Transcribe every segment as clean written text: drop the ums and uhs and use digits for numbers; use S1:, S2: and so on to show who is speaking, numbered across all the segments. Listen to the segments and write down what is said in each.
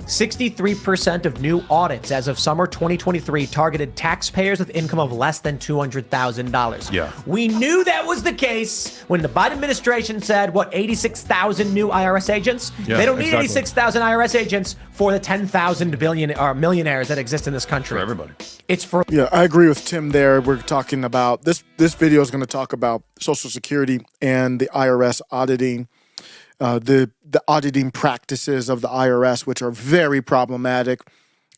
S1: 63% of new audits as of summer 2023 targeted taxpayers with income of less than $200,000.
S2: Yeah.
S1: We knew that was the case when the Biden administration said, 86,000 new IRS agents?
S2: Yeah,
S1: They don't need
S2: exactly.
S1: 86,000 IRS agents for the 10,000 millionaires that exist in this country.
S2: For everybody.
S1: It's for...
S3: Yeah, I agree with Tim there. We're talking about this video is going to talk about Social Security and the IRS auditing, the auditing practices of the IRS, which are very problematic.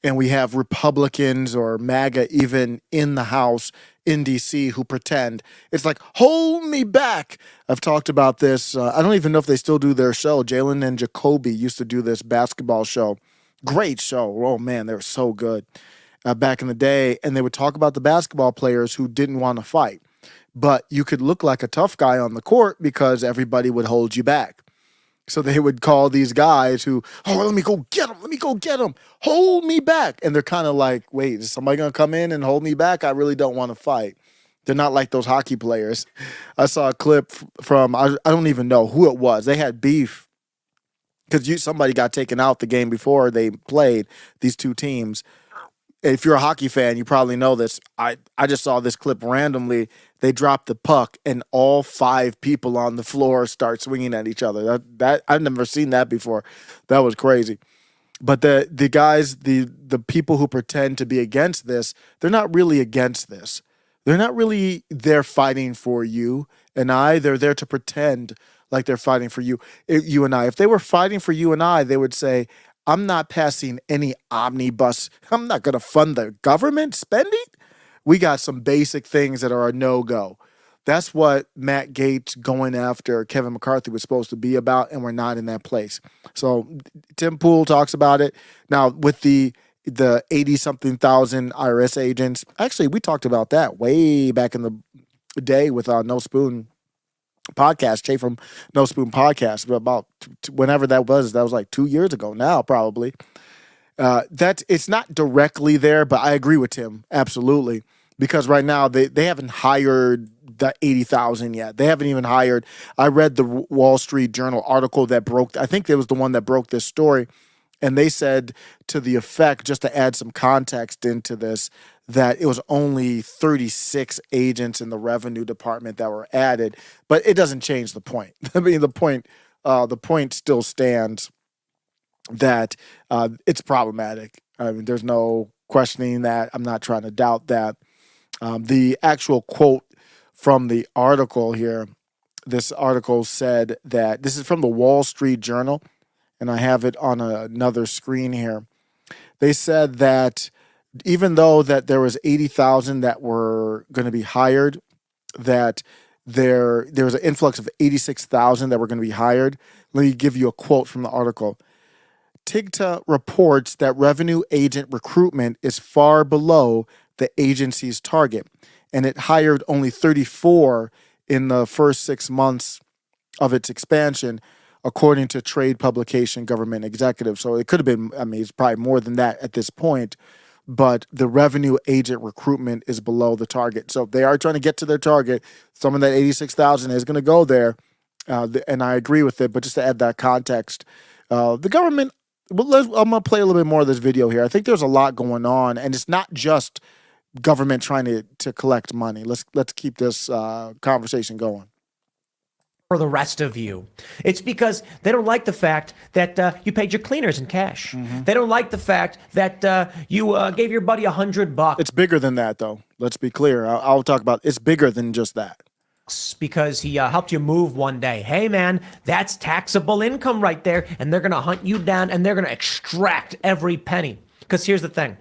S3: And we have Republicans or MAGA even in the House in D.C. who pretend. It's like, hold me back. I've talked about this. I don't even know if they still do their show. Jalen and Jacoby used to do this basketball show. Great show. Oh, man, they were so good back in the day. And they would talk about the basketball players who didn't want to fight. But you could look like a tough guy on the court because everybody would hold you back. So they would call these guys who, let me go get him. Let me go get him. Hold me back. And they're kind of like, wait, is somebody going to come in and hold me back? I really don't want to fight. They're not like those hockey players. I saw a clip from, I don't even know who it was. They had beef because somebody got taken out the game before they played, these two teams. If you're a hockey fan, you probably know this. I just saw this clip randomly. They dropped the puck, and all 5 people on the floor start swinging at each other. That I've never seen that before. That was crazy. But the guys, the people who pretend to be against this, they're not really against this. They're not really there fighting for you and I. They're there to pretend like they're fighting for you and I. If they were fighting for you and I, they would say, I'm not passing any omnibus. I'm not going to fund the government spending. We got some basic things that are a no-go. That's what Matt Gaetz going after Kevin McCarthy was supposed to be about, and we're not in that place. So Tim Pool talks about it. Now, with the 80-something thousand IRS agents, actually, we talked about that way back in the day with No Spoon podcast, Jay from No Spoon podcast, but about whenever that was like 2 years ago now, probably. It's not directly there, but I agree with Tim, absolutely. Because right now they haven't hired the 80,000 yet. They haven't even hired. I read the Wall Street Journal article that broke, I think it was the one that broke this story. And they said to the effect, just to add some context into this, that it was only 36 agents in the revenue department that were added. But it doesn't change the point. I mean, the point still stands that it's problematic. I mean, there's no questioning that. I'm not trying to doubt that. The actual quote from the article here, this article said that, this is from the Wall Street Journal, and I have it on another screen here. They said that even though that there was 80,000 that were going to be hired, that there was an influx of 86,000 that were going to be hired. Let me give you a quote from the article. TIGTA reports that revenue agent recruitment is far below the agency's target, and it hired only 34 in the first 6 months of its expansion, according to trade publication Government Executive. So it could have been, it's probably more than that at this point, but the revenue agent recruitment is below the target. So they are trying to get to their target. Some of that 86,000 is going to go there, and I agree with it, but just to add that context, the government, I'm going to play a little bit more of this video here. I think there's a lot going on, and it's not just government trying to collect money. Let's keep this conversation going.
S1: For the rest of you. It's because they don't like the fact that you paid your cleaners in cash. Mm-hmm. They don't like the fact that you gave your buddy $100.
S3: It's bigger than that, though. Let's be clear. I'll talk about it's bigger than just that.
S1: Because he helped you move one day. Hey, man, that's taxable income right there. And they're going to hunt you down and they're going to extract every penny. Because here's the thing.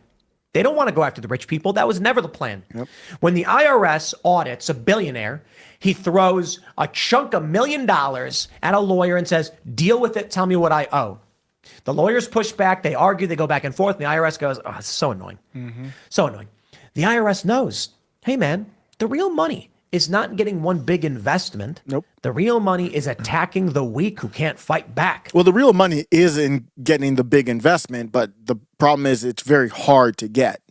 S1: They don't want to go after the rich people. That was never the plan. Yep. When the IRS audits a billionaire, he throws a chunk of $1 million at a lawyer and says, deal with it. Tell me what I owe. The lawyers push back. They argue. They go back and forth. And the IRS goes, oh, it's so annoying. Mm-hmm. So annoying. The IRS knows, hey, man, the real money is not getting one big investment. Nope. The real money is attacking the weak who can't fight back.
S3: Well, the real money is in getting the big investment, but the problem is it's very hard to get.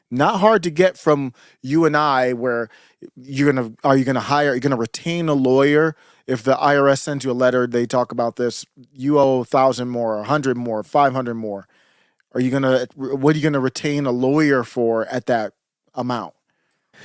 S3: Not hard to get from you and I, where you're gonna retain a lawyer. If the IRS sends you a letter, they talk about this, you owe 1,000 more, 100 more, 500 more. What are you gonna retain a lawyer for at that amount?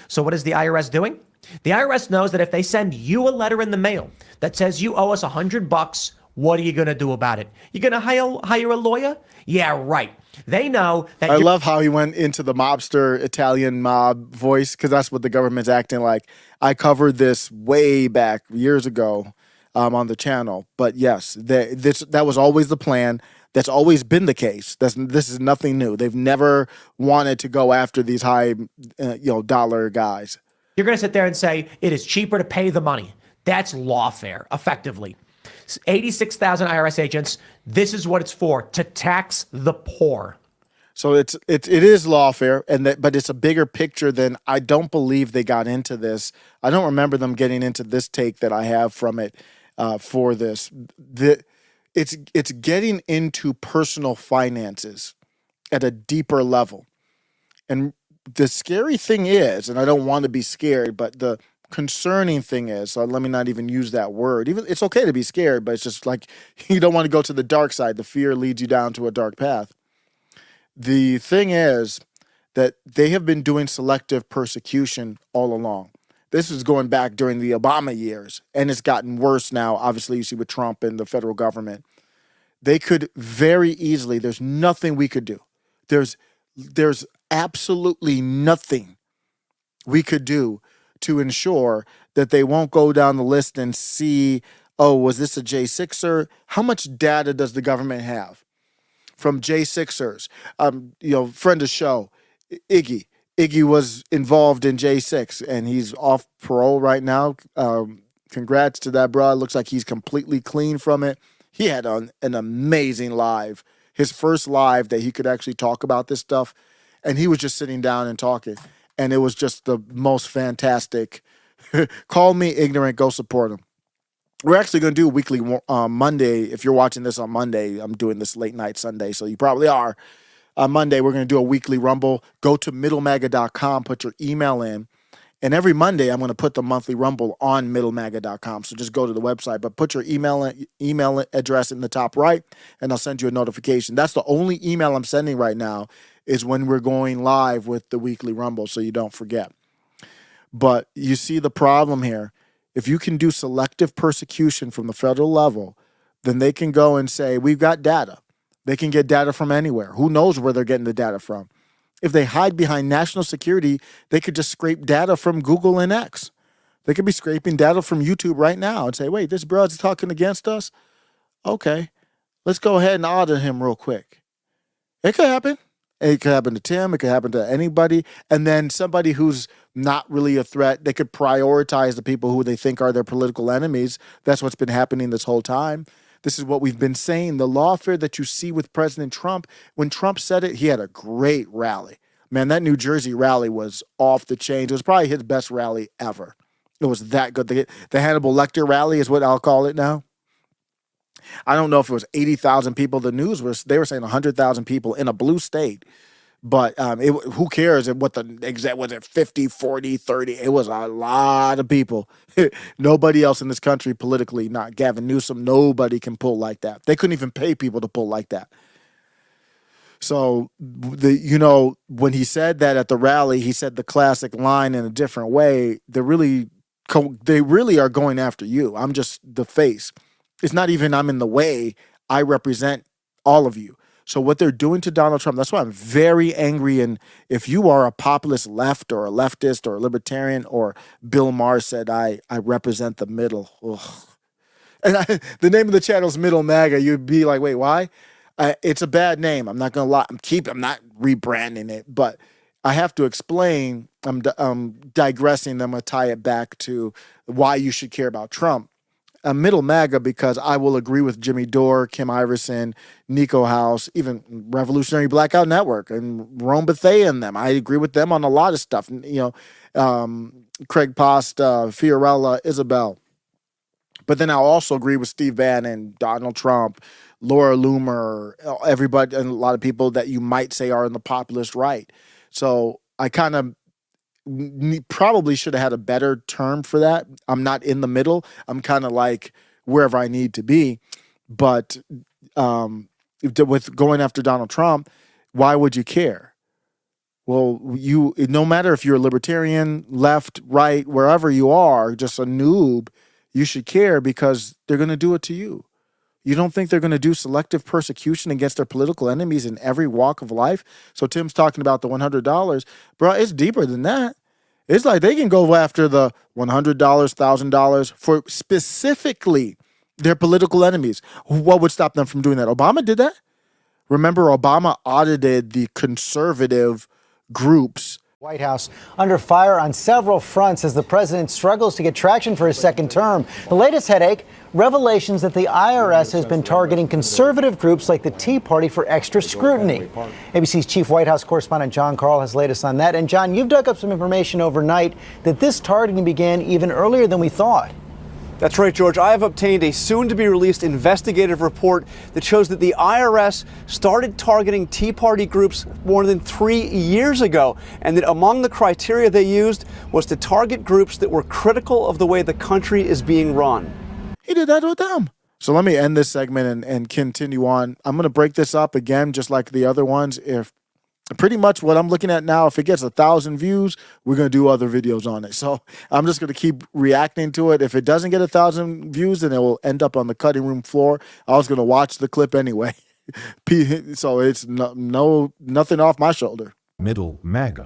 S1: So what is the IRS doing? The IRS knows that if they send you a letter in the mail that says you owe us $100, what are you going to do about it? You're going to hire a lawyer? Yeah, right. They know that
S3: I love how he went into the mobster Italian mob voice, because that's what the government's acting like. I covered this way back years ago on the channel, but yes, that was always the plan. That's always been the case. This is nothing new. They've never wanted to go after these high, dollar guys.
S1: you're going to sit there and say it is cheaper to pay the money. That's lawfare, effectively. 86,000 IRS agents. This is what it's for, to tax the poor.
S3: So it is lawfare, but it's a bigger picture than, I don't believe they got into this. I don't remember them getting into this take that I have from it for this. It's getting into personal finances at a deeper level. And the scary thing is, and I don't want to be scared, but the concerning thing is, so let me not even use that word. Even it's okay to be scared, but it's just like you don't want to go to the dark side. The fear leads you down to a dark path. The thing is that they have been doing selective persecution all along. This was going back during the Obama years, and it's gotten worse now. Obviously, you see with Trump and the federal government. They could very easily, there's nothing we could do. There's absolutely nothing we could do to ensure that they won't go down the list and see, oh, was this a J6er? How much data does the government have from J6ers? Friend of show, Iggy. Iggy was involved in J6, and he's off parole right now. Congrats to that bro. It looks like he's completely clean from it. He had an amazing live, his first live that he could actually talk about this stuff. And he was just sitting down and talking. And it was just the most fantastic. Call me ignorant, go support him. We're actually going to do a weekly Monday. If you're watching this on Monday, I'm doing this late night Sunday, so you probably are. On Monday, we're going to do a weekly Rumble. Go to middlemaga.com, put your email in. And every Monday, I'm going to put the monthly Rumble on middlemaga.com. So just go to the website, but put your email address in the top right, and I'll send you a notification. That's the only email I'm sending right now, is when we're going live with the weekly Rumble, so you don't forget. But you see the problem here. If you can do selective persecution from the federal level, then they can go and say, we've got data. They can get data from anywhere. Who knows where they're getting the data from? If they hide behind national security, they could just scrape data from Google and X. They could be scraping data from YouTube right now and say, wait, this bro's talking against us? Okay, let's go ahead and audit him real quick. It could happen. It could happen to Tim. It could happen to anybody. And then somebody who's not really a threat, they could prioritize the people who they think are their political enemies. That's what's been happening this whole time. This is what we've been saying. The lawfare that you see with President Trump, when Trump said it, he had a great rally. Man, that New Jersey rally was off the chain. It was probably his best rally ever. It was that good. The Hannibal Lecter rally is what I'll call it now. I don't know if it was 80,000 people. The news they were saying 100,000 people in a blue state. But who cares what the exact, was it 50, 40, 30? It was a lot of people. Nobody else in this country politically, not Gavin Newsom, nobody can pull like that. They couldn't even pay people to pull like that. So, when he said that at the rally, he said the classic line in a different way. They really are going after you. I'm just the face. It's not even I'm in the way. I represent all of you. So what they're doing to Donald Trump, that's why I'm very angry. And if you are a populist left or a leftist or a libertarian, or Bill Maher said, I represent the middle. Ugh. And the name of the channel is Middle MAGA. You'd be like, wait, why? It's a bad name. I'm not going to lie. I'm not rebranding it, but I have to explain. I'm digressing. I'm going to tie it back to why you should care about Trump. Middle MAGA, because I will agree with Jimmy Dore, Kim Iverson, Nico House, even Revolutionary Blackout Network, and Rome Bethea and them. I agree with them on a lot of stuff. Craig Post, Fiorella, Isabel. But then I'll also agree with Steve Bannon, Donald Trump, Laura Loomer, everybody, and a lot of people that you might say are in the populist right. So I kind of probably should have had a better term for that. I'm not in the middle. I'm kind of like wherever I need to be. But with going after Donald Trump, why would you care? Well, no matter if you're a libertarian, left, right, wherever you are, just a noob, you should care because they're going to do it to you. You don't think they're going to do selective persecution against their political enemies in every walk of life? So Tim's talking about the $100. Bro, it's deeper than that. It's like they can go after the $100, $1,000 for specifically their political enemies. What would stop them from doing that? Obama did that. Remember, Obama audited the conservative groups.
S2: White House under fire on several fronts as the president struggles to get traction for his second term. The latest headache, revelations that the IRS has been targeting conservative groups like the Tea Party for extra scrutiny. ABC's chief White House correspondent John Carl has latest on that. And John, you've dug up some information overnight that this targeting began even earlier than we thought.
S4: That's right, George. I have obtained a soon-to-be-released investigative report that shows that the IRS started targeting Tea Party groups more than 3 years ago, and that among the criteria they used was to target groups that were critical of the way the country is being run.
S3: He did that with them. So let me end this segment and continue on. I'm going to break this up again, just like the other ones. If pretty much what I'm looking at now, if it gets 1,000 views, we're going to do other videos on it. So I'm just going to keep reacting to it. If it doesn't get 1,000 views, then it will end up on the cutting room floor. I was going to watch the clip anyway. So it's nothing off my shoulder.
S5: Middle MAGA.